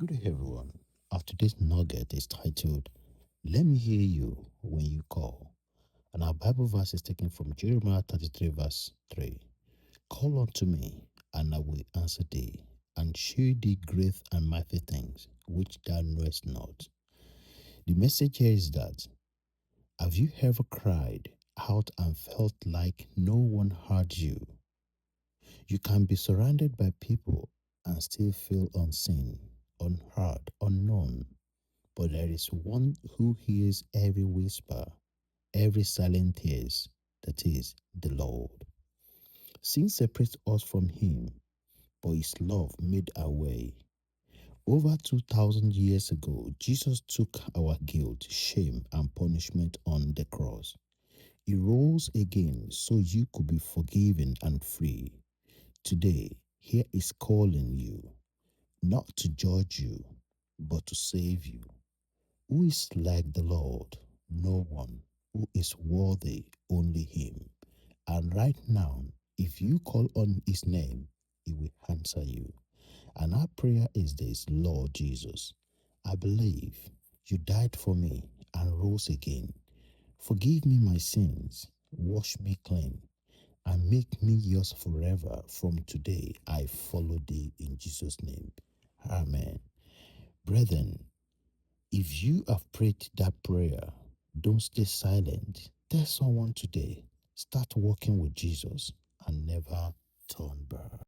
Good day, everyone. Our today's nugget is titled, Let Me Hear You When You Call. And our Bible verse is taken from Jeremiah 33, verse 3. Call unto me, and I will answer thee, and shew thee great and mighty things which thou knowest not. The message here is that, have you ever cried out and felt like no one heard you? You can be surrounded by people and still feel unseen, unheard, unknown. But there is one who hears every whisper, every silent tears, that is the Lord. Sin separates us from Him, but His love made a way. Over 2,000 years ago, Jesus took our guilt, shame, and punishment on the cross. He rose again so you could be forgiven and free. Today, He is calling you, not to judge you, but to save you. Who is like the Lord? No one. Who is worthy? Only Him. And right now, if you call on His name, He will answer you. And our prayer is this: Lord Jesus, I believe you died for me and rose again. Forgive me my sins, wash me clean, and make me yours forever. From today, I follow thee in Jesus' name. Amen. Brethren, if you have prayed that prayer, don't stay silent. Tell someone today, start walking with Jesus and never turn back.